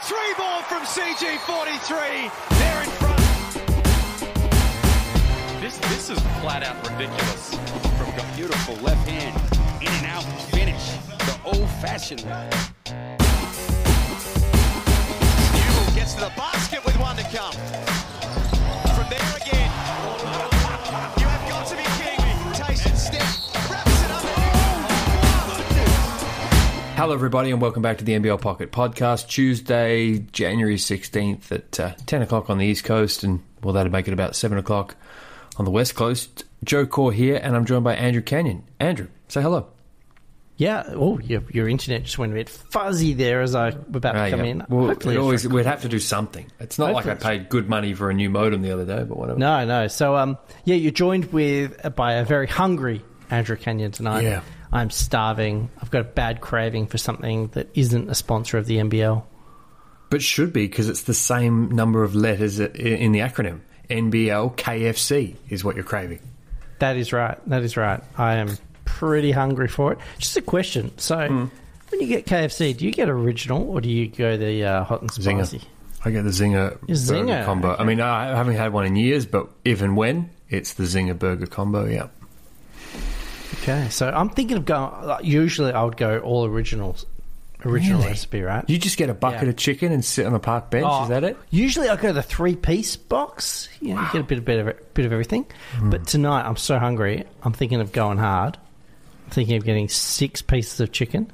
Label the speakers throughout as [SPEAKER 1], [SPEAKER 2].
[SPEAKER 1] Three ball from CG43. They're in front.
[SPEAKER 2] This is flat out ridiculous.
[SPEAKER 3] From a beautiful left hand, in and out finish, the old-fashioned way.
[SPEAKER 1] Newell gets to the basket with one to come. From there again. You have got to be kidding me. Tyson Steph wraps it up.
[SPEAKER 4] Hello everybody and welcome back to the NBL Pocket Podcast. Tuesday, January 16th at 10 o'clock on the East Coast, and well, that'll make it about 7 o'clock on the West Coast. Joe Core here, and I'm joined by Andrew Canyon. Andrew, say hello.
[SPEAKER 5] Yeah. Oh, your internet just went a bit fuzzy there as I was about to come in.
[SPEAKER 4] Well, we'd have to do something. It's not like I paid good money for a new modem the other day, but whatever.
[SPEAKER 5] No. So, you're joined by a very hungry Andrew Canyon tonight.
[SPEAKER 4] Yeah.
[SPEAKER 5] I'm starving. I've got a bad craving for something that isn't a sponsor of the NBL.
[SPEAKER 4] But should be, because it's the same number of letters in the acronym. NBL KFC is what you're craving.
[SPEAKER 5] That is right. I am pretty hungry for it. Just a question. So, when you get KFC, do you get original or do you go the hot and spicy?
[SPEAKER 4] Zinger. I get the Zinger burger combo.
[SPEAKER 5] Okay.
[SPEAKER 4] I mean, I haven't had one in years, but even when, it's the Zinger burger combo, yeah.
[SPEAKER 5] Okay, so I'm thinking of going... Usually I would go all original recipe, right?
[SPEAKER 4] You just get a bucket of chicken and sit on the park bench, is that it?
[SPEAKER 5] Usually I go the 3-piece box. You know, you get a bit of everything. But tonight I'm so hungry, I'm thinking of going hard. I'm thinking of getting 6 pieces of chicken.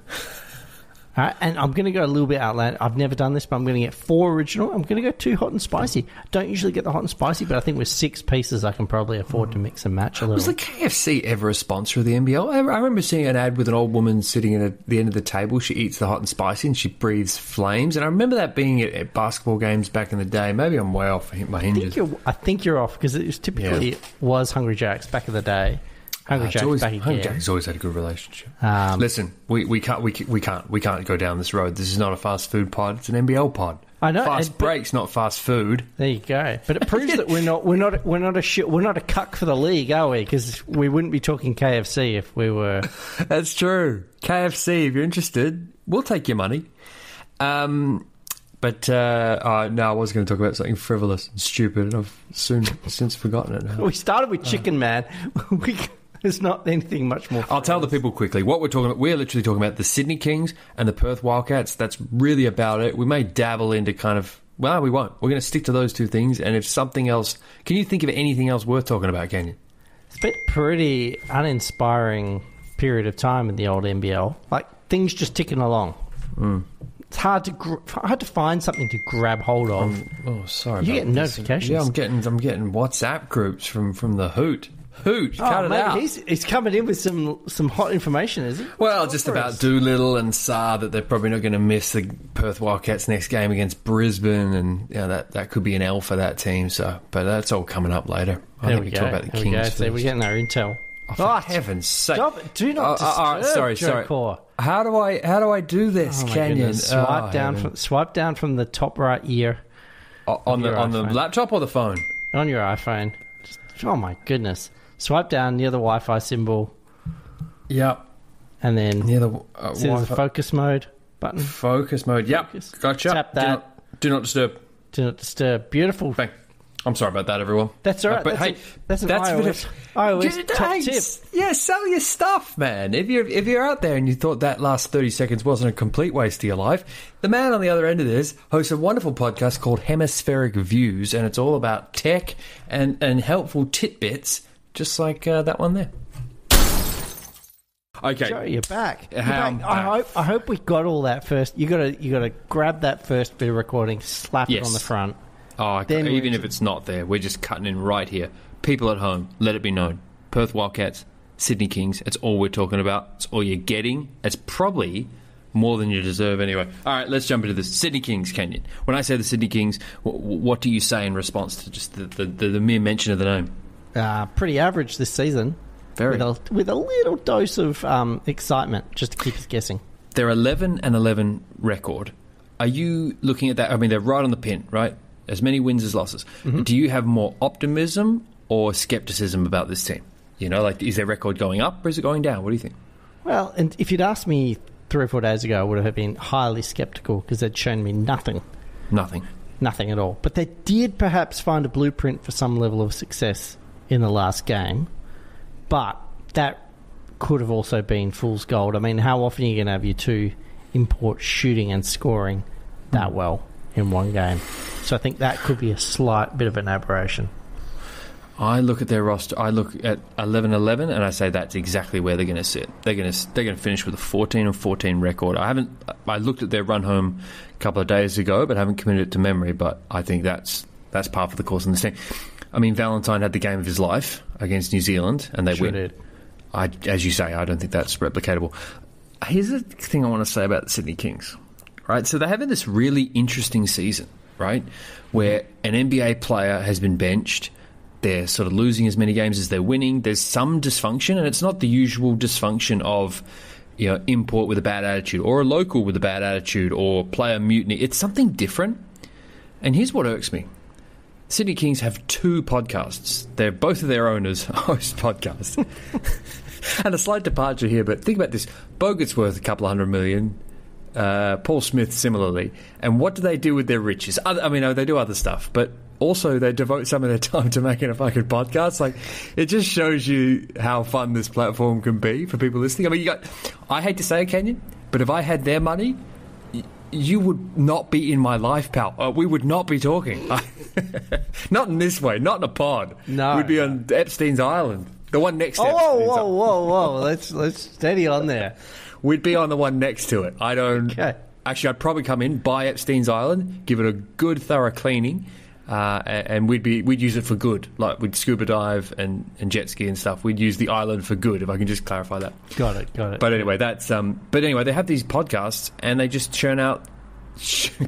[SPEAKER 5] All right, and I'm going to go a little bit outlandish. I've never done this, but I'm going to get 4 original. I'm going to go 2 hot and spicy. Don't usually get the hot and spicy, but I think with 6 pieces I can probably afford to mix and match a little.
[SPEAKER 4] Was the KFC ever a sponsor of the NBL? I remember seeing an ad with an old woman sitting at the end of the table. She eats the hot and spicy and she breathes flames. And I remember that being at basketball games back in the day. Maybe I'm way off my hinges.
[SPEAKER 5] I think you're off because it was typically was Hungry Jack's back in the day. Hungry Jack's
[SPEAKER 4] always had a good relationship. Listen, we can't go down this road. This is not a fast food pod. It's an NBL pod.
[SPEAKER 5] I know.
[SPEAKER 4] Fast breaks, not fast food.
[SPEAKER 5] There you go. But it proves that we're not a cuck for the league, are we? Because we wouldn't be talking KFC if we were.
[SPEAKER 4] That's true. KFC, if you're interested, we'll take your money. But no, I was going to talk about something frivolous and stupid, and I've since forgotten it now.
[SPEAKER 5] We started with chicken, man. There's not anything much more.
[SPEAKER 4] I'll tell the people quickly what we're talking about. We're literally talking about the Sydney Kings and the Perth Wildcats. That's really about it. We may dabble into we won't. We're going to stick to those 2 things. And if something else, can you think of anything else worth talking about, Canyon?
[SPEAKER 5] It's been a pretty uninspiring period of time in the old NBL. Like things just ticking along. It's hard to find something to grab hold of.
[SPEAKER 4] Sorry.
[SPEAKER 5] You get notifications.
[SPEAKER 4] Yeah, I'm getting WhatsApp groups from the Hoot. Cut it out.
[SPEAKER 5] He's coming in with some hot information, is he?
[SPEAKER 4] Well, just about Doolittle and Saar, that they're probably not going to miss the Perth Wildcats next game against Brisbane, and that could be an L for that team. So, but that's all coming up later. I think we talk about the Kings first.
[SPEAKER 5] So we're getting our intel.
[SPEAKER 4] Oh, for heaven's sake!
[SPEAKER 5] Stop it. Do not disturb. Sorry. Core.
[SPEAKER 4] How do I do this, Canyon?
[SPEAKER 5] Swipe down from the top right ear.
[SPEAKER 4] On the laptop or the phone?
[SPEAKER 5] On your iPhone. Oh my goodness. Swipe down near the Wi-Fi symbol.
[SPEAKER 4] Yep.
[SPEAKER 5] And then
[SPEAKER 4] near the
[SPEAKER 5] see there's a focus mode button.
[SPEAKER 4] Focus mode. Yep. Gotcha.
[SPEAKER 5] Tap that.
[SPEAKER 4] Do not disturb.
[SPEAKER 5] Do not disturb. Beautiful.
[SPEAKER 4] Bang. I'm sorry about that, everyone.
[SPEAKER 5] That's all right.
[SPEAKER 4] But
[SPEAKER 5] that's an iOS top tip.
[SPEAKER 4] Yeah, sell your stuff, man. If you're out there and you thought that last 30 seconds wasn't a complete waste of your life, the man on the other end of this hosts a wonderful podcast called Hemispheric Views, and it's all about tech and helpful tidbits, just like that one there. Okay,
[SPEAKER 5] Joe, you're back.
[SPEAKER 4] Back.
[SPEAKER 5] I hope we got all that first. You got to grab that first bit of recording, slap it on the front.
[SPEAKER 4] Oh, even if it's not there, we're just cutting in right here. People at home, let it be known. Perth Wildcats, Sydney Kings, it's all we're talking about. It's all you're getting. It's probably more than you deserve anyway. All right, let's jump into this. Sydney Kings, Canyon. When I say the Sydney Kings, what do you say in response to just the mere mention of the name?
[SPEAKER 5] Pretty average this season.
[SPEAKER 4] Very.
[SPEAKER 5] With a little dose of excitement, just to keep us guessing.
[SPEAKER 4] They're 11-11 record. Are you looking at that? I mean, they're right on the pin, right? As many wins as losses. Mm-hmm. Do you have more optimism or skepticism about this team? You know, like, is their record going up or is it going down? What do you think?
[SPEAKER 5] Well, and if you'd asked me 3 or 4 days ago, I would have been highly skeptical because they'd shown me nothing
[SPEAKER 4] Nothing.
[SPEAKER 5] Nothing at all. But they did perhaps find a blueprint for some level of success in the last game. But that could have also been fool's gold. I mean, how often are you going to have your two imports shooting and scoring that well in one game? So I think that could be a slight bit of an aberration. I
[SPEAKER 4] look at their roster. I look at 11-11, and I say that's exactly where they're going to sit. They're going to finish with a 14-14 record. I looked at their run home a couple of days ago, but haven't committed it to memory. But I think that's par for the course in this team. I mean, Valentine had the game of his life against New Zealand, and they win. Did. As you say, I don't think that's replicatable. Here's the thing I want to say about the Sydney Kings. Right, so they're having this really interesting season, right, where an NBA player has been benched. They're sort of losing as many games as they're winning. There's some dysfunction, and it's not the usual dysfunction of, import with a bad attitude or a local with a bad attitude or player mutiny. It's something different. And here's what irks me. Sydney Kings have 2 podcasts. They're both of their owners host podcasts. And a slight departure here, but think about this. Bogut's worth a couple of $100 million. Paul Smith similarly. And what do they do with their riches? They do other stuff, but also they devote some of their time to making a fucking podcast. Like, it just shows you how fun this platform can be for people listening. I mean, I hate to say it, Kenyon, but if I had their money, you would not be in my life, pal. We would not be talking. Not in this way. Not in a pod. No. We'd be on Epstein's Island. The one next to Epstein's Island. Whoa. Let's steady on there. We'd be on the one next to it. Okay. Actually, I'd probably come in, buy Epstein's Island, give it a good, thorough cleaning, and we'd use it for good. Like, we'd scuba dive and jet ski and stuff. We'd use the island for good, if I can just clarify that. Got it. But anyway, they have these podcasts, and they just churn out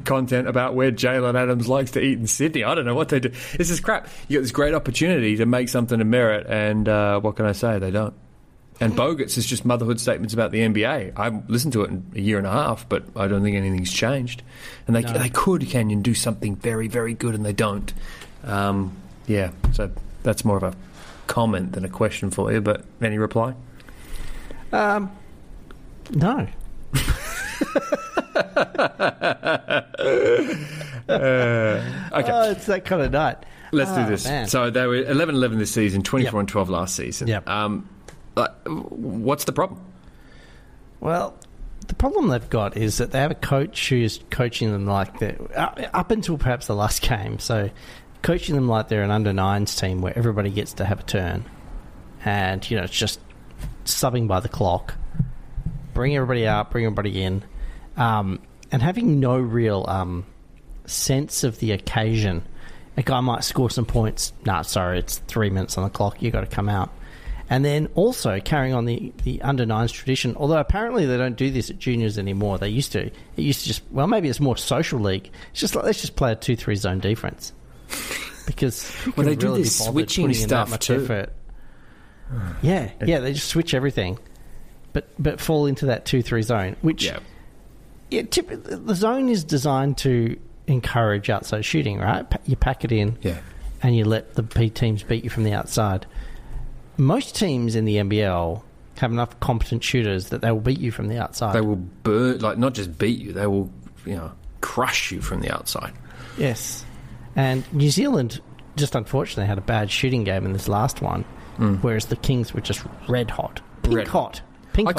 [SPEAKER 4] content about where Jalen Adams likes to eat in Sydney. I don't know what they do. This is crap. You got this great opportunity to make something of merit, and what can I say? They don't. And Bogut's is just motherhood statements about the NBA. I've listened to it in a year and a half, but I don't think anything's changed. And they could, Canyon, do something very, very good, and they don't. So that's more of a comment than a question for you, but any reply? No. Okay. Oh, it's that kind of night. Let's do this. Man. So they were 11-11 this season, 24-12 last season. Yep. What's the problem? Well, the problem they've got is that they have a coach who's coaching them like they're up until perhaps the last game. So coaching them like they're an under-9s team where everybody gets to have a turn, and it's just subbing by the clock, bring everybody out, bring everybody in, and having no real sense of the occasion. A guy might score some points. Nah, sorry, it's 3 minutes on the clock. You got to come out. And then also carrying on the under-9s tradition, although apparently they don't do this at juniors anymore. They used to. It used to just, maybe it's more social league. It's just like, let's just play a 2-3 zone defense. Because they do this switching stuff too. Effort. Yeah, they just switch everything. But fall into that 2-3 zone, which the zone is designed to encourage outside shooting, right? You pack it in and you let the P teams beat you from the outside. Most teams in the NBL have enough competent shooters that they will beat you from the outside. They will not just beat you, they will, crush you from the outside. Yes. And New Zealand just unfortunately had a bad shooting game in this last one, whereas the Kings were just red hot. Pink hot. Pink hot.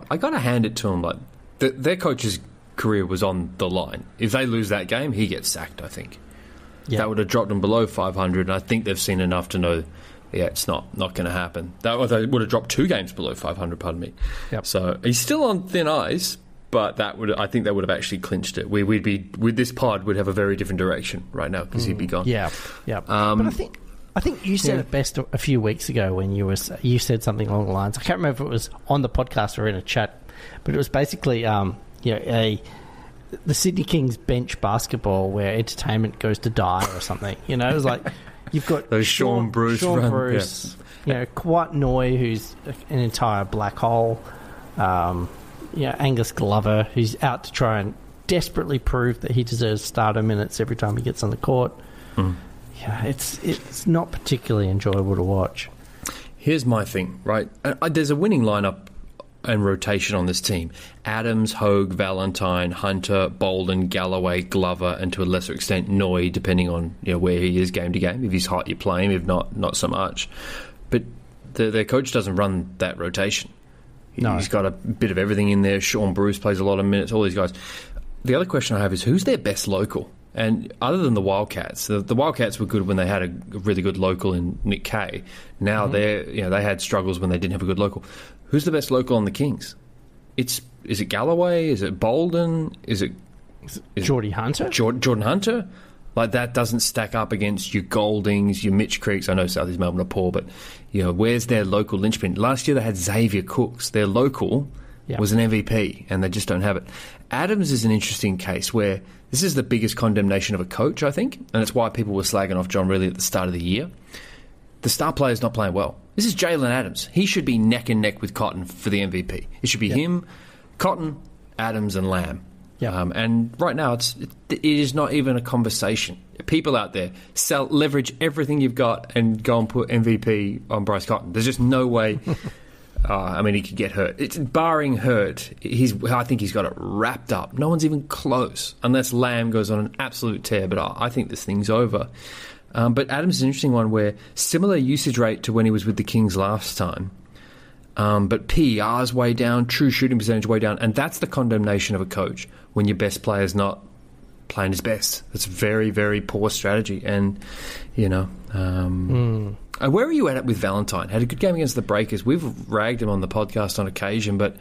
[SPEAKER 4] I got to hand it to them. Like, their coach's career was on the line. If they lose that game, he gets sacked, I think. Yep. That would have dropped them below 500, and I think they've seen enough to know it's not going to happen. They would have dropped 2 games below 500, pardon me. Yep. So he's still on thin ice, but I think they would have actually clinched it. We'd be, with this pod, we'd have a very different direction right now because he'd be gone. Yeah. But I think you said it best a few weeks ago when you said something along the lines. I can't remember if it was on the podcast or in a chat, but it was basically the Sydney Kings bench basketball where entertainment goes to die or something. It was like you've got those Sean Bruce, Kwat Noy, who's an entire black hole. Angus Glover, who's out to try and desperately prove that he deserves starter minutes every time he gets on the court. It's not particularly enjoyable to watch. Here's my thing, right? There's a winning lineup and rotation on this team. Adams, Hogue, Valentine, Hunter, Bolden, Galloway, Glover, and to a lesser extent Noy, depending on where he is game to game. If he's hot, you play him. If not so much. But their coach doesn't run that rotation.
[SPEAKER 5] No.
[SPEAKER 4] He's got a bit of everything in there. Sean Bruce plays a lot of minutes, all these guys. The other question I have is, who's their best local? And other than the Wildcats, the Wildcats were good when they had a really good local in Nick Kay. Now they had struggles when they didn't have a good local. Who's the best local on the Kings? Is it Galloway? Is it Bolden? Is it
[SPEAKER 5] Jordy Hunter?
[SPEAKER 4] Jordan Hunter? Like, that doesn't stack up against your Goldings, your Mitch Creeks. I know South East Melbourne are poor, but where's their local linchpin? Last year they had Xavier Cooks. Their local was an MVP, and they just don't have it. Adams is an interesting case where this is the biggest condemnation of a coach, I think, and it's why people were slagging off John Riley at the start of the year. The star player's not playing well. This is Jalen Adams. He should be neck and neck with Cotton for the MVP. It should be him, Cotton, Adams, and Lamb.
[SPEAKER 5] Yep.
[SPEAKER 4] And right now, it is not even a conversation. People out there leverage everything you've got and go and put MVP on Bryce Cotton. There's just no way. He could get hurt. It's barring hurt. I think he's got it wrapped up. No one's even close, unless Lamb goes on an absolute tear. But I think this thing's over. But Adams is an interesting one where similar usage rate to when he was with the Kings last time. But PER's way down, true shooting percentage way down, and that's the condemnation of a coach when your best player's not playing his best. That's very, very poor strategy. And where are you at with Valentine? Had a good game against the Breakers. We've ragged him on the podcast on occasion, but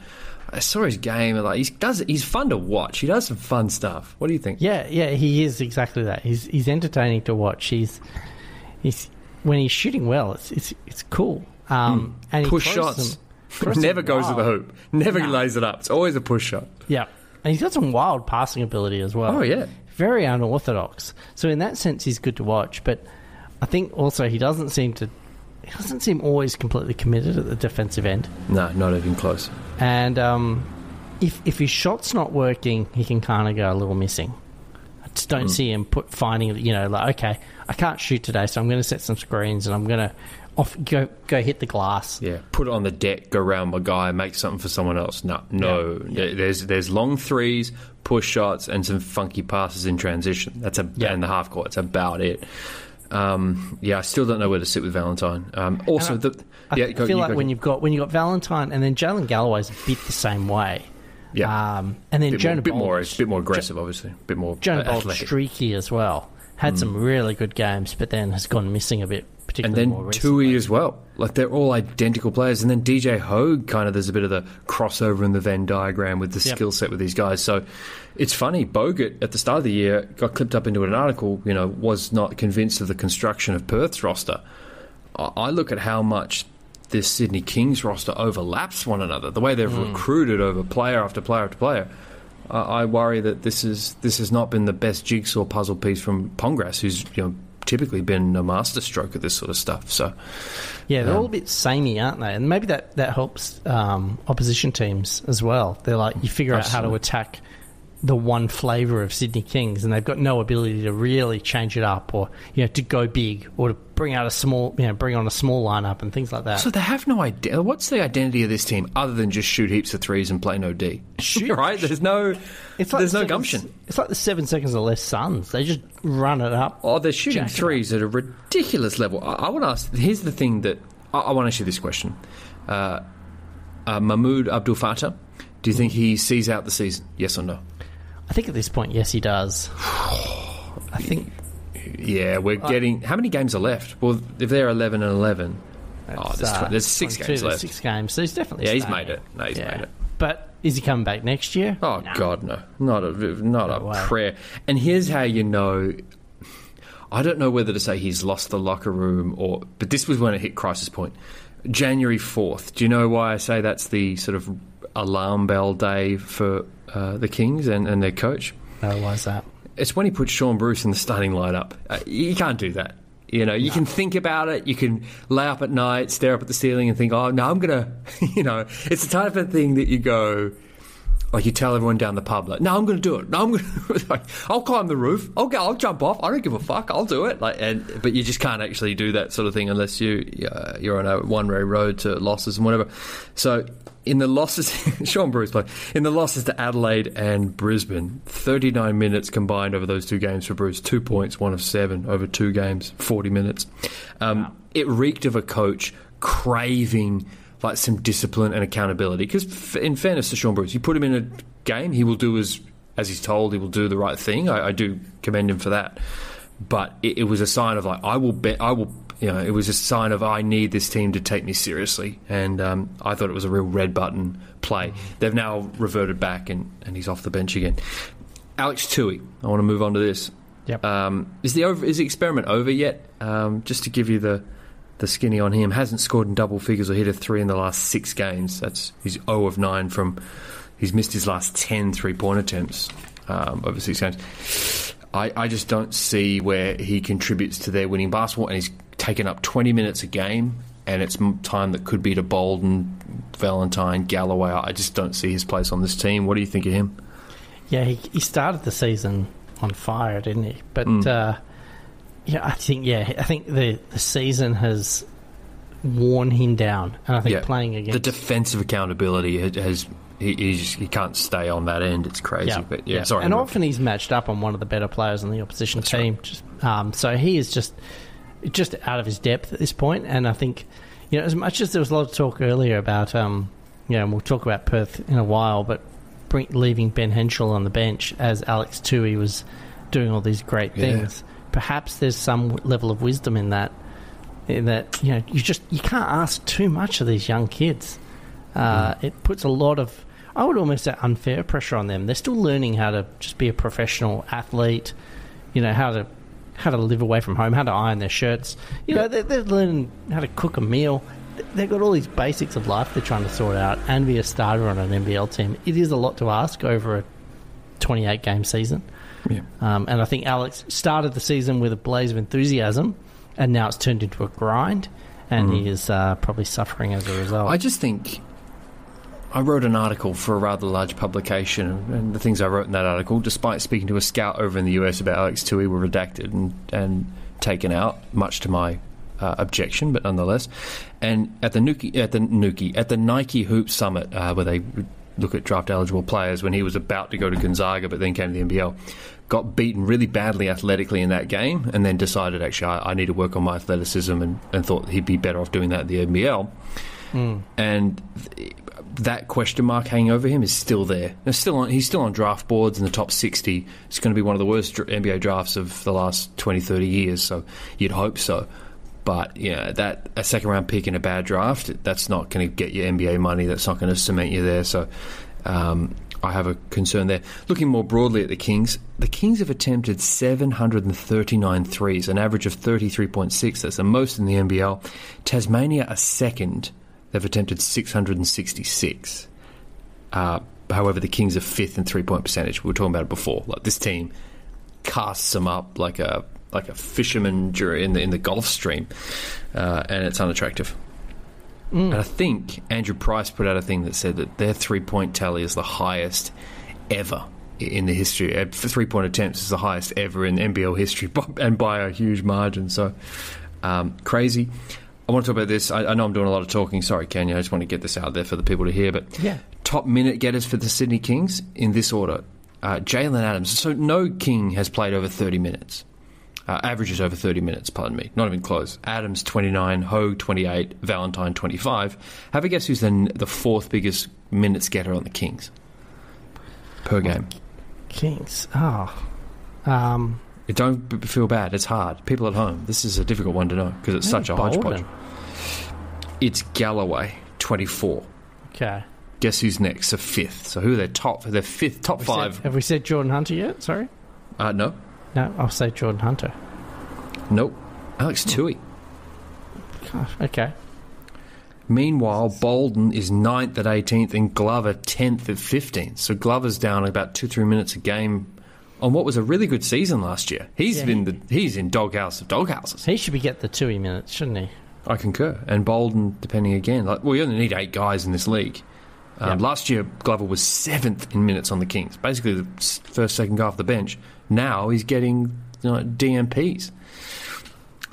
[SPEAKER 4] I saw his game. And he's fun to watch. He does some fun stuff. What do you think?
[SPEAKER 5] Yeah, he is exactly that. He's entertaining to watch. He's when he's shooting well, it's cool. And he
[SPEAKER 4] push shots. Never goes to the hoop. Never lays it up. It's always a push shot.
[SPEAKER 5] Yeah. And he's got some wild passing ability as well.
[SPEAKER 4] Oh, yeah.
[SPEAKER 5] Very unorthodox. So in that sense, he's good to watch. But I think also he doesn't seem always completely committed at the defensive end.
[SPEAKER 4] No, not even close.
[SPEAKER 5] And if his shot's not working, he can kind of go a little missing. I just don't see him finding, okay, I can't shoot today, so I'm going to set some screens and I'm going to go hit the glass.
[SPEAKER 4] Yeah, put it on the deck, go round my guy, make something for someone else. No. Yeah. There's long threes, push shots, and some funky passes in transition. And the half court. That's about it. I still don't know where to sit with Valentine. I
[SPEAKER 5] feel like when you've got Valentine and then Jalen Galloway's a bit the same way.
[SPEAKER 4] Yeah,
[SPEAKER 5] and then
[SPEAKER 4] Jonah Bolt's a bit more aggressive, obviously, a bit more.
[SPEAKER 5] Jonah Bolt's streaky as well. Had some really good games, but then has gone missing a bit.
[SPEAKER 4] And then Tui as well. Like, they're all identical players. And then DJ Hogue, there's a bit of the crossover in the Venn diagram with the skill set with these guys. So it's funny, Bogut at the start of the year got clipped up into an article, was not convinced of the construction of Perth's roster. I look at how much this Sydney Kings roster overlaps one another, the way they've recruited over player after player after player. I worry that this has not been the best jigsaw puzzle piece from Pongras, who's typically been a masterstroke at this sort of stuff. So
[SPEAKER 5] yeah, they're all a bit samey, aren't they? And maybe that helps opposition teams as well. They're like, you figure out how to attack the one flavour of Sydney Kings, and they've got no ability to really change it up, or to go big, or to bring out bring on a small lineup and things like that.
[SPEAKER 4] So they have no idea. What's the identity of this team other than just shoot heaps of threes and play no D? Right? There's no gumption.
[SPEAKER 5] It's like the 7 seconds or less Suns. They just run it up.
[SPEAKER 4] Oh, they're shooting threes at a ridiculous level. I want to ask. Here's the thing that I want to ask you this question. Mahmoud Abdul Fattah, do you think he sees out the season? Yes or no?
[SPEAKER 5] I think at this point, yes, he does. I think.
[SPEAKER 4] Yeah, we're getting. How many games are left? Well, if they're 11 and 11, there's 6 games left.
[SPEAKER 5] 6 games, so he's definitely.
[SPEAKER 4] Yeah, he's made it. No, he's made it.
[SPEAKER 5] But is he coming back next year?
[SPEAKER 4] Oh no. God, no, not a prayer. And here's how you know. I don't know whether to say he's lost the locker room but this was when it hit crisis point. January 4th. Do you know why I say that's the sort of alarm bell day for the Kings and their coach?
[SPEAKER 5] No, why is that?
[SPEAKER 4] It's when he puts Sean Bruce in the starting lineup. You can't do that. You can think about it. You can lay up at night, stare up at the ceiling and think, oh, no, I'm going to, it's the type of thing that you go, Like you tell everyone down the pub, like, no, I'm going to do it. No, I'm going to. Like, I'll climb the roof. I'll jump off. I don't give a fuck. I'll do it. But you just can't actually do that sort of thing unless you're on a one-way road to losses and whatever. So in the losses, Sean Bruce played in the losses to Adelaide and Brisbane, 39 minutes combined over those two games for Bruce. 2 points, 1 of 7 over 2 games, 40 minutes. It reeked of a coach craving like some discipline and accountability. Because in fairness to Sean Bruce, you put him in a game, he will do as he's told, he will do the right thing. I do commend him for that. But it was a sign of like, it was a sign of I need this team to take me seriously. And I thought it was a real red button play. They've now reverted back and he's off the bench again. Alex Toohey, I want to move on to this.
[SPEAKER 5] Yep.
[SPEAKER 4] Is the experiment over yet? Just to give you the skinny on him, hasn't scored in double figures or hit a 3 in the last 6 games. He's 0 of 9 from. He's missed his last 10 3-point attempts over 6 games. I just don't see where he contributes to their winning basketball, and he's taken up 20 minutes a game, and it's time that could be to Bolden, Valentine, Galloway. I just don't see his place on this team. What do you think of him?
[SPEAKER 5] Yeah, he started the season on fire, didn't he? But I think the season has worn him down, and I think playing against
[SPEAKER 4] the defensive accountability has he can't stay on that end. It's crazy, but sorry.
[SPEAKER 5] And often he's matched up on one of the better players on the opposition team. Right. So he is just out of his depth at this point. And I think as much as there was a lot of talk earlier about and we'll talk about Perth in a while, but leaving Ben Henschel on the bench as Alex Toohey was doing all these great things. Perhaps there's some level of wisdom in that you can't ask too much of these young kids. It puts a lot of, I would almost say, unfair pressure on them. They're still learning how to just be a professional athlete, how to live away from home, how to iron their shirts. They're learning how to cook a meal. They've got all these basics of life they're trying to sort out and be a starter on an NBL team. It is a lot to ask over a 28-game season. Yeah. And I think Alex started the season with a blaze of enthusiasm, and now it's turned into a grind, and he is probably suffering as a result.
[SPEAKER 4] I just think I wrote an article for a rather large publication, and the things I wrote in that article, despite speaking to a scout over in the US about Alex Toohey, were redacted and taken out, much to my objection, but nonetheless. And at the Nike Hoop Summit, where they look at draft eligible players, when he was about to go to Gonzaga but then came to the NBL, got beaten really badly athletically in that game, and then decided actually I need to work on my athleticism, and thought he'd be better off doing that in the NBL. And that question mark hanging over him is still there. He's still on draft boards in the top 60. It's going to be one of the worst NBA drafts of the last 20, 30 years, so you'd hope so. But that a second round pick in a bad draft, that's not going to get you NBA money. That's not going to cement you there. So I have a concern there. Looking more broadly at the Kings have attempted 739 threes, an average of 33.6. That's the most in the NBL. Tasmania are second. They've attempted 666. However, the Kings are fifth in 3-point percentage. We were talking about it before. Like, this team casts them up like a fisherman in the Gulf Stream, and it's unattractive. And I think Andrew Price put out a thing that said that their 3-point tally is the highest ever in the history. 3-point attempts is the highest ever in NBL history, and by a huge margin. So crazy. I want to talk about this. I know I'm doing a lot of talking. Sorry, Kenya. I just want to get this out there for the people to hear. But top minute getters for the Sydney Kings in this order: Jalen Adams. So no King has played over 30 minutes. Averages over 30 minutes, pardon me. Not even close. Adams, 29. Ho, 28. Valentine, 25. Have a guess who's the fourth biggest minutes getter on the Kings per game?
[SPEAKER 5] Kings.
[SPEAKER 4] Don't feel bad. It's hard. People at home, this is a difficult one to know because it's such a hodgepodge. It's Galloway, 24.
[SPEAKER 5] Okay.
[SPEAKER 4] Guess who's next? So fifth. So who are their top? Their fifth, top five.
[SPEAKER 5] Have we said Jordan Hunter yet? Sorry?
[SPEAKER 4] No.
[SPEAKER 5] No, I'll say Jordan Hunter.
[SPEAKER 4] Nope. Alex Toohey.
[SPEAKER 5] Okay.
[SPEAKER 4] Meanwhile, Bolden is 9th at 18th and Glover 10th at 15th. So Glover's down about 2-3 minutes a game on what was a really good season last year. He's in doghouse of doghouses.
[SPEAKER 5] He should be getting the Toohey minutes, shouldn't he?
[SPEAKER 4] I concur. And Bolden, depending again, you only need 8 guys in this league. Last year, Glover was 7th in minutes on the Kings. Basically, the first, second guy off the bench. Now he's getting DMPs.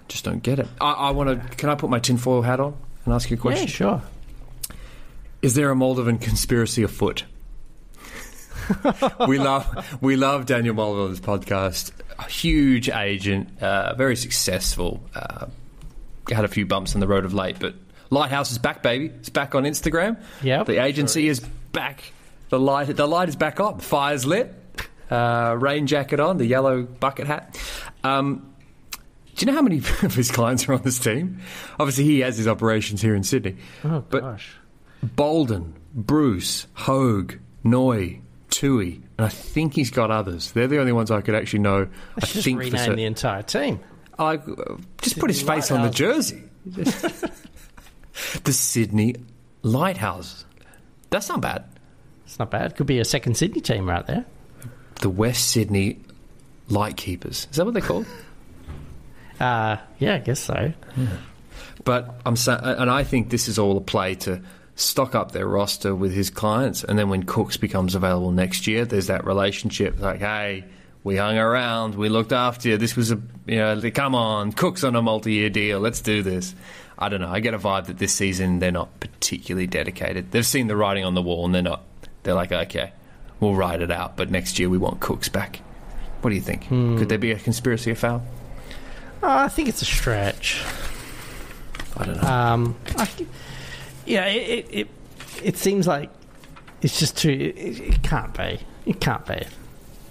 [SPEAKER 4] Just don't get it. I want to. Can I put my tinfoil hat on and ask you a question?
[SPEAKER 5] Yeah, sure.
[SPEAKER 4] Is there a Moldovan conspiracy afoot? we love Daniel Moldovan on this podcast. A huge agent, very successful. Had a few bumps in the road of late, but Lighthouse is back, baby. It's back on Instagram.
[SPEAKER 5] Yeah,
[SPEAKER 4] the agency is back. The light is back on. The fire's lit. Rain jacket on. The yellow bucket hat. Do you know how many of his clients are on this team? Obviously, he has his operations here in Sydney.
[SPEAKER 5] Oh,
[SPEAKER 4] but
[SPEAKER 5] gosh.
[SPEAKER 4] Bolden, Bruce, Hogue, Noy, Tui, and I think he's got others. They're the only ones I could actually know.
[SPEAKER 5] Let's just rename the entire team.
[SPEAKER 4] Just put his face on the jersey. The Sydney Lighthouses. That's not bad.
[SPEAKER 5] It's not bad. Could be a second Sydney team right there.
[SPEAKER 4] The West Sydney Lightkeepers. Is that what they're called?
[SPEAKER 5] Yeah, I guess so.
[SPEAKER 4] Yeah. But and I think this is all a play to stock up their roster with his clients, and then when Cooks becomes available next year, there's that relationship like, hey, we hung around, we looked after you, this was come on, Cooks on a multi-year deal, let's do this. I don't know, I get a vibe that this season they're not particularly dedicated. They've seen the writing on the wall and they're like, okay, we'll ride it out, but next year we want Cooks back. What do you think? Could there be a conspiracy afoul?
[SPEAKER 5] I think it's a stretch.
[SPEAKER 4] I don't know.
[SPEAKER 5] It seems like it's just too. It can't be. It can't be.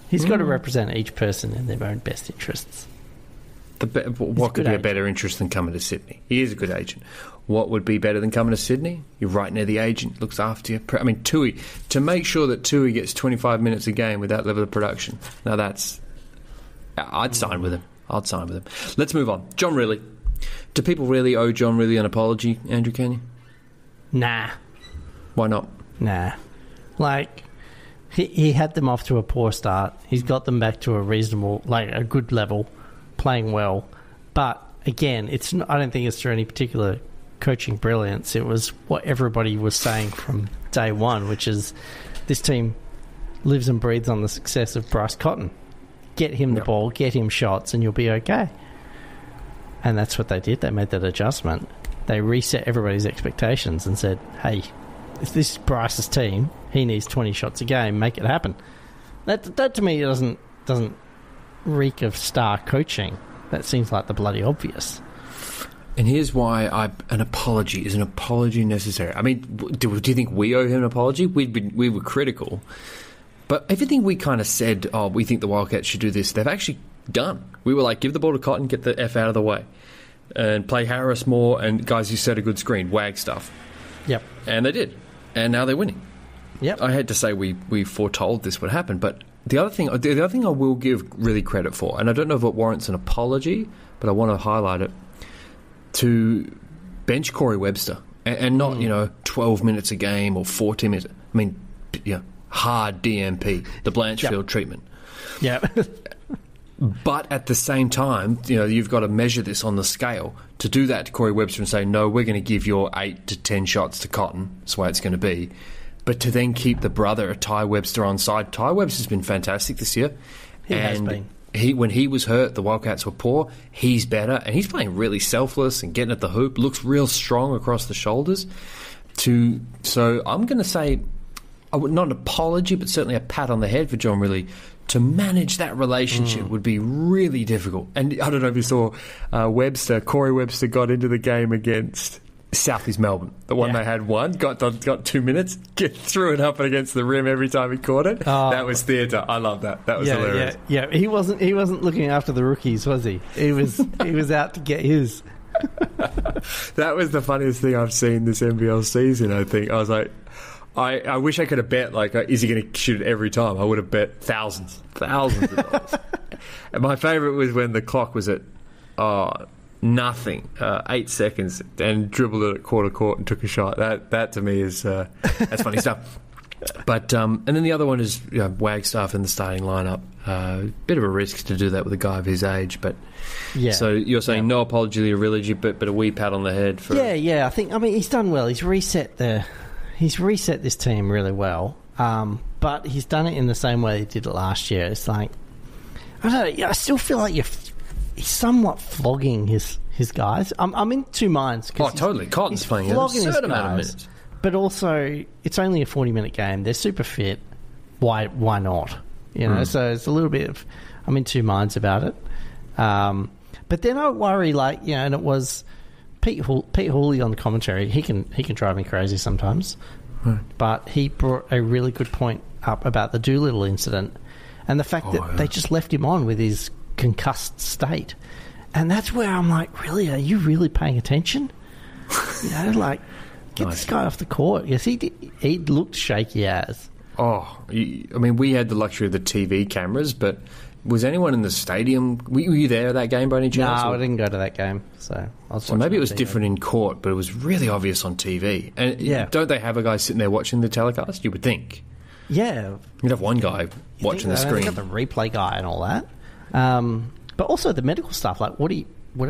[SPEAKER 5] He's got to represent each person in their own best interests.
[SPEAKER 4] What could be a better interest than coming to Sydney? He is a good agent. What would be better than coming to Sydney? You're right near the agent, looks after you. I mean, Tui, to make sure that Tui gets 25 minutes a game with that level of production. Now I'd sign with him. Let's move on. John Rillie. Do people really owe John Rillie an apology, Andrew Kenny?
[SPEAKER 5] Nah.
[SPEAKER 4] Why not?
[SPEAKER 5] Nah. Like, he had them off to a poor start. He's got them back to a reasonable, a good level, playing well. But, again, I don't think it's through any particular coaching brilliance. It was what everybody was saying from day one, which is this team lives and breathes on the success of Bryce Cotton. Get him the ball, get him shots, and you'll be okay. And that's what they did. They made that adjustment. They reset everybody's expectations and said, hey, if this is Bryce's team, he needs 20 shots a game, make it happen. That to me doesn't reek of star coaching. That seems like the bloody obvious.
[SPEAKER 4] And here's why an apology. Is an apology necessary? I mean, do you think we owe him an apology? We were critical. But everything we kind of said, we think the Wildcats should do this, they've actually done. We were like, give the ball to Cotton, get the F out of the way. And play Harris more, and guys who set a good screen, wag stuff.
[SPEAKER 5] Yep.
[SPEAKER 4] And they did. And now they're winning.
[SPEAKER 5] Yep.
[SPEAKER 4] I had to say we foretold this would happen. But the other thing I will give really credit for, and I don't know if it warrants an apology, but I want to highlight it, to bench Corey Webster. And not, 12 minutes a game or 14 minutes. I mean, hard DMP, the Blanchfield treatment.
[SPEAKER 5] Yeah.
[SPEAKER 4] But at the same time, you've got to measure this on the scale. To do that to Corey Webster and say, no, we're going to give your 8 to 10 shots to Cotton. That's the way it's going to be. But to then keep the brother of Ty Webster on side. Ty Webster's been fantastic this year.
[SPEAKER 5] He has been.
[SPEAKER 4] When he was hurt, the Wildcats were poor. He's better. And he's playing really selfless and getting at the hoop. Looks real strong across the shoulders. So I'm going to say, not an apology, but certainly a pat on the head for John Rillie. To manage that relationship would be really difficult. And I don't know if you saw Corey Webster got into the game against Southeast Melbourne. The one they had won, got 2 minutes, threw it up against the rim every time he caught it. That was theatre. I love that. That was hilarious.
[SPEAKER 5] Yeah. He wasn't looking after the rookies, was he? He was out to get his.
[SPEAKER 4] That was the funniest thing I've seen this NBL season, I think. I was like, I wish I could have bet, is he going to shoot it every time? I would have bet thousands of dollars. And my favourite was when the clock was at nothing, 8 seconds, and dribbled it at quarter court and took a shot. That to me is that's funny stuff. But and then the other one is Wagstaff in the starting lineup. Bit of a risk to do that with a guy of his age, but So you're saying no apology to Rillie, but a wee pat on the head for
[SPEAKER 5] I mean he's done well. He's reset he's reset this team really well, but he's done it in the same way he did it last year. It's like, I don't know, I still feel like he's somewhat flogging his guys. I'm in two minds.
[SPEAKER 4] Oh, totally. Cotton's playing a certain amount of minutes.
[SPEAKER 5] But also, it's only a 40-minute game. They're super fit. Why not? You know, so it's a little bit of... I'm in two minds about it. But then I worry, like, you know, and it was Pete Hooley on the commentary. He can drive me crazy sometimes. Right. But he brought a really good point up about the Doolittle incident and the fact that they just left him on with his concussed state. And that's where I'm like, really? Are you really paying attention? You know, like... Get this guy off the court. Yes, he did. He looked shaky as.
[SPEAKER 4] Oh, I mean, we had the luxury of the TV cameras, but was anyone in the stadium? Were you there at that game by any chance?
[SPEAKER 5] No, I didn't go to that game. So
[SPEAKER 4] maybe it was different in court, but it was really obvious on TV. And don't they have a guy sitting there watching the telecast? You would think.
[SPEAKER 5] Yeah.
[SPEAKER 4] You'd have one guy watching the screen.
[SPEAKER 5] They got the replay guy and all that. But also the medical stuff. Like, what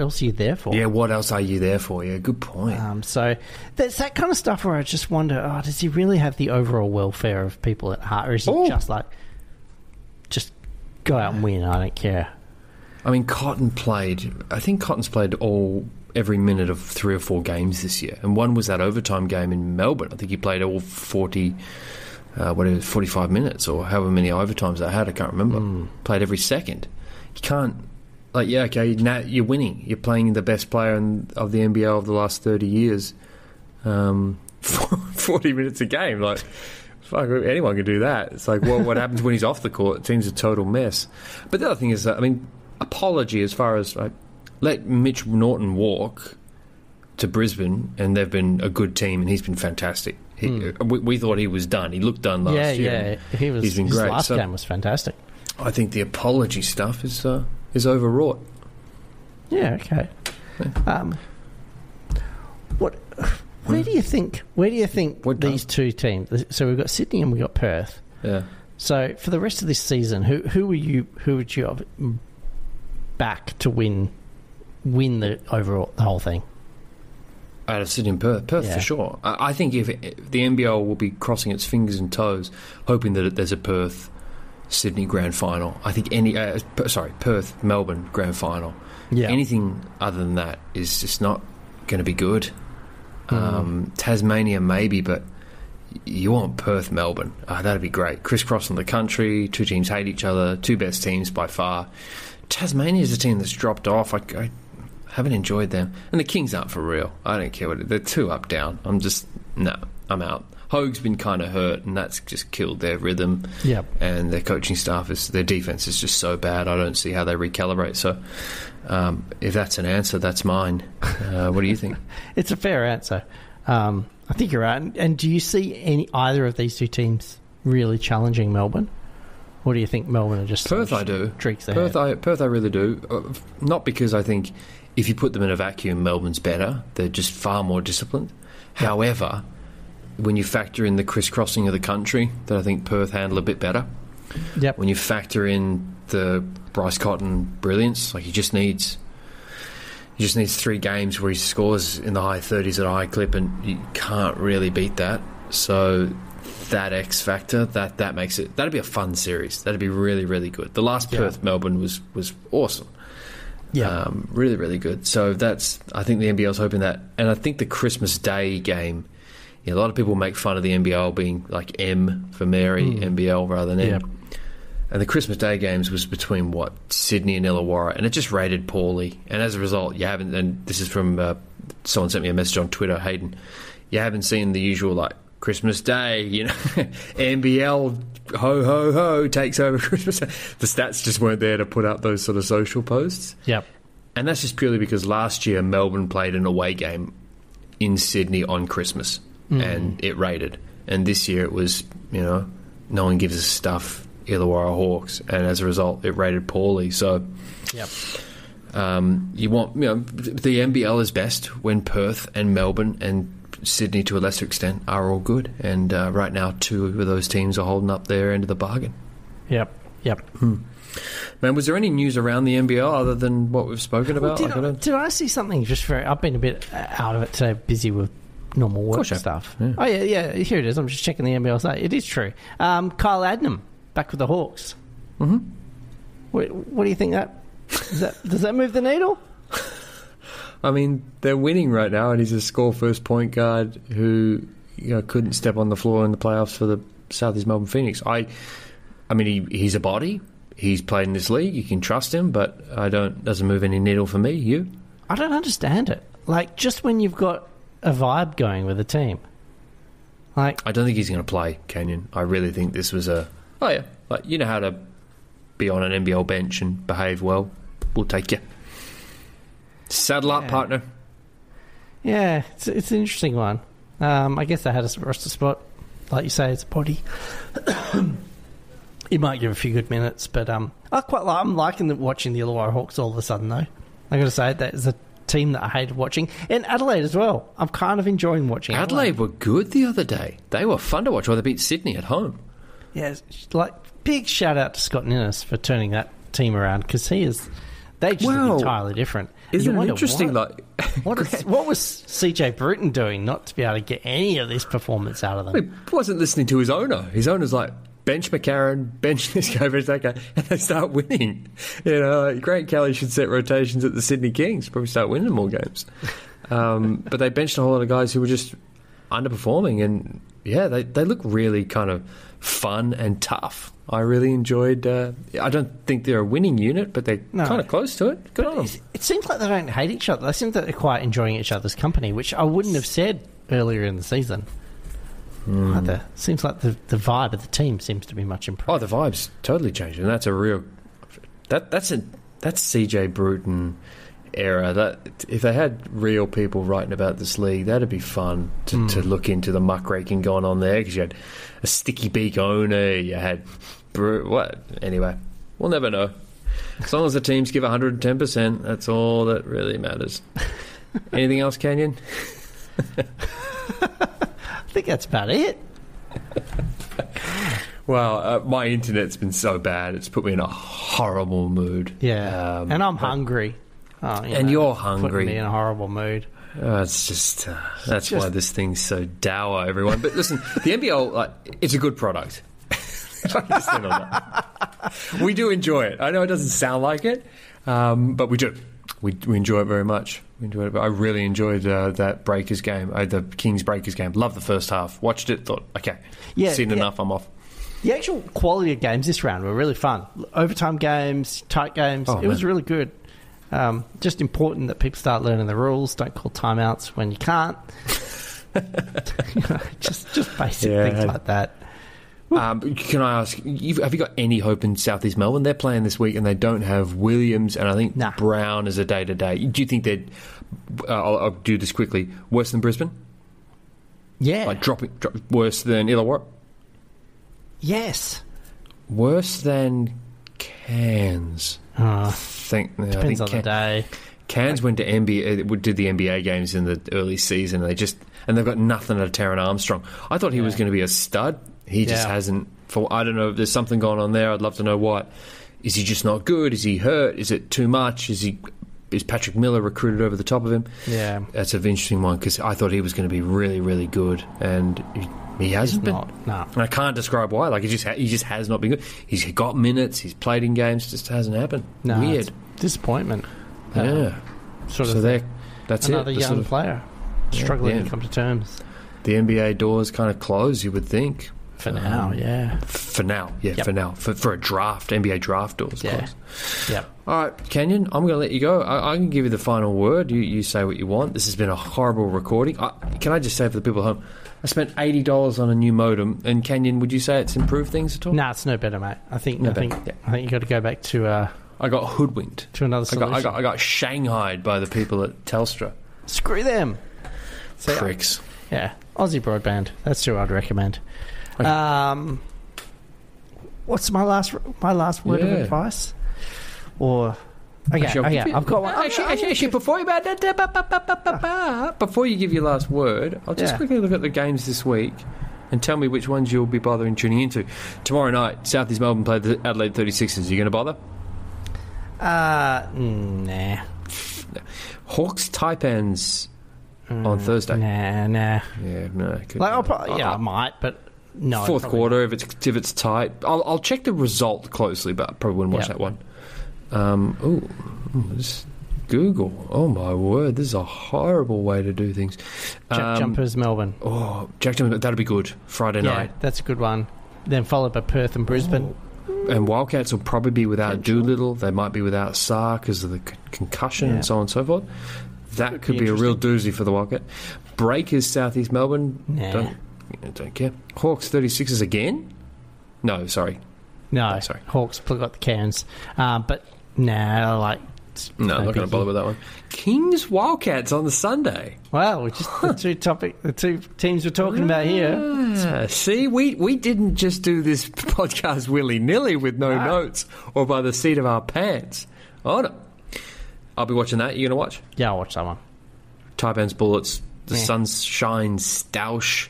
[SPEAKER 5] else are you there for?
[SPEAKER 4] Yeah, what else are you there for? Yeah, good point.
[SPEAKER 5] So there's that kind of stuff where I just wonder, does he really have the overall welfare of people at heart? Or is he just like, just go out and win, I don't care?
[SPEAKER 4] I mean, I think Cotton's played every minute of 3 or 4 games this year. And one was that overtime game in Melbourne. I think he played all 45 minutes or however many overtimes they had, I can't remember. Played every second. You can't... Like, yeah, okay, now you're winning. You're playing the best player of the NBL of the last 30 years. 40 minutes a game. Like, fuck, anyone can do that. It's like, well, what happens when he's off the court? The team's a total mess. But the other thing is that, I mean, apology as far as, like, let Mitch Norton walk to Brisbane, and they've been a good team, and he's been fantastic. We thought he was done. He looked done last year.
[SPEAKER 5] Yeah, he's been great. His last game was fantastic.
[SPEAKER 4] I think the apology stuff is overwrought.
[SPEAKER 5] Yeah, okay. Where do you think these two teams? So we've got Sydney and we've got Perth.
[SPEAKER 4] Yeah.
[SPEAKER 5] So for the rest of this season, who would you back to win the whole thing?
[SPEAKER 4] Out of Sydney and Perth for sure. I think if the NBL will be crossing its fingers and toes, hoping that there's a Perth Sydney grand final. I think Perth Melbourne grand final. Yeah. Anything other than that is just not going to be good. Tasmania maybe, but you want Perth Melbourne. That'd be great. Crisscrossing the country, 2 teams hate each other, 2 best teams by far. Tasmania is a team that's dropped off. I haven't enjoyed them, and the Kings aren't for real. I don't care they're too up down. I'm out. Hogue's been kind of hurt, and that's just killed their rhythm. Yep. And their coaching staff their defense is just so bad. I don't see how they recalibrate. So, if that's an answer, that's mine. What do you think?
[SPEAKER 5] It's a fair answer. I think you're right. And do you see either of these 2 teams really challenging Melbourne? Or do you think Melbourne are just
[SPEAKER 4] Perth? I do.
[SPEAKER 5] Treats ahead?
[SPEAKER 4] Perth, I really do. Not because I think if you put them in a vacuum, Melbourne's better. They're just far more disciplined. Yep. However, when you factor in the crisscrossing of the country, that I think Perth handle a bit better. Yep. When you factor in the Bryce Cotton brilliance, like he just needs 3 games where he scores in the high 30s at a high clip, and you can't really beat that. So that X factor, that makes it... That'd be a fun series. That'd be really, really good. The last Perth-Melbourne was awesome. Yeah. Really, really good. So I think the NBL's hoping that. And I think the Christmas Day game... a lot of people make fun of the NBL being like M for Mary, NBL rather than M. Yep. And the Christmas Day games was between, Sydney and Illawarra, and it just rated poorly. And as a result, you haven't, and this is from, someone sent me a message on Twitter, Hayden, you haven't seen the usual, Christmas Day, NBL, ho, ho, ho, takes over Christmas Day. The stats just weren't there to put up those sort of social posts. Yep. And that's just purely because last year Melbourne played an away game in Sydney on Christmas. And it rated. And this year it was, no one gives a stuff, Illawarra Hawks, and as a result it rated poorly. So you want, the NBL is best when Perth and Melbourne and Sydney to a lesser extent are all good, and right now 2 of those teams are holding up their end of the bargain. Yep. Man, was there any news around the NBL other than what we've spoken about?
[SPEAKER 5] Did I see something I've been a bit out of it today, busy with normal work stuff.
[SPEAKER 4] Yeah.
[SPEAKER 5] Oh, yeah, here it is. I'm just checking the NBL site. It is true. Kyle Adnam, back with the Hawks.
[SPEAKER 4] Mm-hmm.
[SPEAKER 5] What do you think does that move the needle?
[SPEAKER 4] I mean, they're winning right now, and he's a score-first point guard who couldn't step on the floor in the playoffs for the South East Melbourne Phoenix. I mean, he's a body. He's played in this league. You can trust him, but doesn't move any needle for me. You?
[SPEAKER 5] I don't understand it. Like, just when you've got a vibe going with a team. Like,
[SPEAKER 4] I don't think he's going to play, Kenyon. I really think this was like, you know how to be on an NBL bench and behave well. We'll take you. Saddle up, partner.
[SPEAKER 5] Yeah, it's an interesting one. I guess they had a roster spot. Like you say, it's a body. He might give a few good minutes, but I'm liking watching the Illawarra Hawks all of a sudden, though. I got to say, that is a team that I hated watching. And Adelaide as well. I'm kind of enjoying watching
[SPEAKER 4] Adelaide were good the other day. They were fun to watch. Well, they beat Sydney at home.
[SPEAKER 5] Yeah, like, big shout out to Scott Ninnis for turning that team around, because they just look entirely different.
[SPEAKER 4] Isn't it interesting?
[SPEAKER 5] What was CJ Bruton doing not to be able to get any of this performance out of them?
[SPEAKER 4] He wasn't listening to his owner. His owner's like, bench McCarron, bench this guy, bench that guy, and they start winning. Grant Kelly should set rotations at the Sydney Kings, probably start winning more games. But they benched a whole lot of guys who were just underperforming, and they look really kind of fun and tough. I really enjoyed. I don't think they're a winning unit, but they're kind of close to it. Good on them.
[SPEAKER 5] It seems like they don't hate each other. They seem that they're quite enjoying each other's company, which I wouldn't have said earlier in the season. Seems like the vibe of the team seems to be much improved.
[SPEAKER 4] Oh, the vibe's totally changed, and that's a real. That's CJ Bruton era. That if they had real people writing about this league, that'd be fun to look into the muckraking going on there, because you had a sticky beak owner, you had anyway, we'll never know. As long as the teams give 110%, that's all that really matters. Anything else, Canyon?
[SPEAKER 5] I think that's about it.
[SPEAKER 4] Well, my internet's been so bad, it's put me in a horrible mood.
[SPEAKER 5] Yeah, and I'm hungry.
[SPEAKER 4] You're hungry.
[SPEAKER 5] Putting me in a horrible mood.
[SPEAKER 4] It's just that's why this thing's so dour, everyone. But listen, the NBL, it's a good product. We do enjoy it. I know it doesn't sound like it, but we do. We enjoy it very much. I really enjoyed that Breakers game, the Kings Breakers game. Loved the first half. Watched it, thought, okay, seen enough, I'm off.
[SPEAKER 5] The actual quality of games this round were really fun. Overtime games, tight games. It was really good. Just important that people start learning the rules. Don't call timeouts when you can't. just basic things like that.
[SPEAKER 4] Can I ask, have you got any hope in South East Melbourne? They're playing this week and they don't have Williams, and I think Brown is a day-to-day. Do you think they'd, I'll do this quickly, worse than Brisbane?
[SPEAKER 5] Yeah.
[SPEAKER 4] Like worse than Illawarra?
[SPEAKER 5] Yes.
[SPEAKER 4] Worse than Cairns?
[SPEAKER 5] Depends on the day.
[SPEAKER 4] Cairns went to did the NBA games in the early season, and they've got nothing out of Taron Armstrong. I thought he was going to be a stud. He just hasn't. I don't know if there's something going on there. I'd love to know what. Is he just not good? Is he hurt? Is it too much? Is Patrick Miller recruited over the top of him? Yeah, that's an interesting one, because I thought he was going to be really, really good, and he hasn't been.
[SPEAKER 5] No,
[SPEAKER 4] and I can't describe why. Like he just has not been good. He's got minutes. He's played in games. Just hasn't happened.
[SPEAKER 5] No,
[SPEAKER 4] weird
[SPEAKER 5] disappointment.
[SPEAKER 4] Yeah, that's
[SPEAKER 5] another
[SPEAKER 4] it.
[SPEAKER 5] young player struggling to come to terms.
[SPEAKER 4] The NBA doors kind of closed, you would think.
[SPEAKER 5] For now, yeah.
[SPEAKER 4] For now. For a draft, NBA draft doors closed.
[SPEAKER 5] Yeah.
[SPEAKER 4] All right, Kenyon, I'm going to let you go. I can give you the final word. You say what you want. This has been a horrible recording. Can I just say for the people at home, I spent $80 on a new modem, and Kenyon, would you say it's improved things at all?
[SPEAKER 5] No, it's no better, mate. I think you got to go back to.
[SPEAKER 4] I got hoodwinked
[SPEAKER 5] to another solution.
[SPEAKER 4] I got shanghaied by the people at Telstra.
[SPEAKER 5] Screw them,
[SPEAKER 4] pricks.
[SPEAKER 5] Yeah, Aussie Broadband. That's who I'd recommend. Okay. What's my last word of advice? Or I've got one.
[SPEAKER 4] Actually, before you give your last word, I'll just quickly look at the games this week and tell me which ones you'll be bothering tuning into. Tomorrow night, South East Melbourne play the Adelaide 36ers. Are you going to bother?
[SPEAKER 5] Nah.
[SPEAKER 4] Hawks Taipans on Thursday.
[SPEAKER 5] Nah.
[SPEAKER 4] Yeah, no.
[SPEAKER 5] I might, but no.
[SPEAKER 4] Fourth quarter, if it's tight. I'll check the result closely, but I probably wouldn't watch that one. This Google. Oh, my word. This is a horrible way to do things.
[SPEAKER 5] Jack Jumpers, Melbourne.
[SPEAKER 4] Oh, Jack Jumpers, that'll be good. Friday night.
[SPEAKER 5] That's a good one. Then followed by Perth and Brisbane.
[SPEAKER 4] And Wildcats will probably be without Doolittle. They might be without Sarr because of the concussion and so on and so forth. That could be a real doozy for the Wildcat. Breakers, Southeast Melbourne.
[SPEAKER 5] Nah.
[SPEAKER 4] Don't care. Hawks 36ers again? No, sorry.
[SPEAKER 5] No,
[SPEAKER 4] sorry.
[SPEAKER 5] Hawks got the Cairns. But nah, like...
[SPEAKER 4] No, I'm not going to bother with that one. Kings Wildcats on the Sunday.
[SPEAKER 5] Wow, just the two teams we're talking about here.
[SPEAKER 4] See, we didn't just do this podcast willy-nilly with no notes or by the seat of our pants. Oh, no. I'll be watching that. You going to watch?
[SPEAKER 5] Yeah, I'll watch that one.
[SPEAKER 4] Taipan's Bullets, the Sunshine Stoush.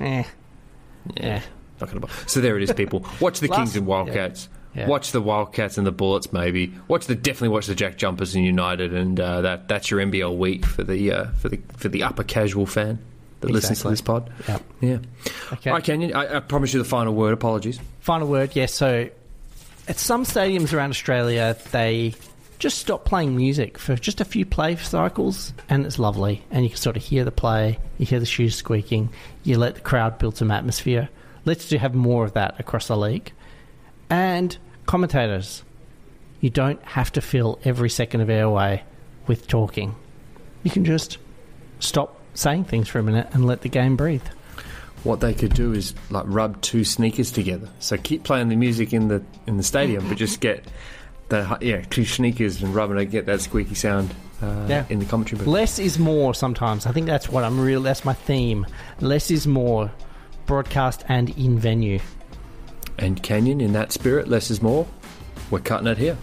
[SPEAKER 5] Yeah.
[SPEAKER 4] Not going to bother. So there it is, people. Watch the Kings and Wildcats. Yeah. Watch the Wildcats and the Bullets, maybe. Definitely watch the Jack Jumpers and United, and that's your NBL week for the upper casual fan that listens to this pod.
[SPEAKER 5] Yep.
[SPEAKER 4] Yeah.
[SPEAKER 5] Okay.
[SPEAKER 4] All right, Kenyon, I promise you the final word. Apologies.
[SPEAKER 5] Final word, yes. So at some stadiums around Australia, they just stop playing music for just a few play cycles, and it's lovely. And you can sort of hear the play, you hear the shoes squeaking, you let the crowd build some atmosphere. Let's have more of that across the league. And commentators, you don't have to fill every second of airway with talking. You can just stop saying things for a minute and let the game breathe.
[SPEAKER 4] What they could do is like rub two sneakers together. So keep playing the music in the stadium, but just get two sneakers and rub it and get that squeaky sound in the commentary booth.
[SPEAKER 5] Less is more sometimes. I think that's what that's my theme. Less is more, broadcast and in venue.
[SPEAKER 4] And Canyon, in that spirit, less is more. We're cutting it here.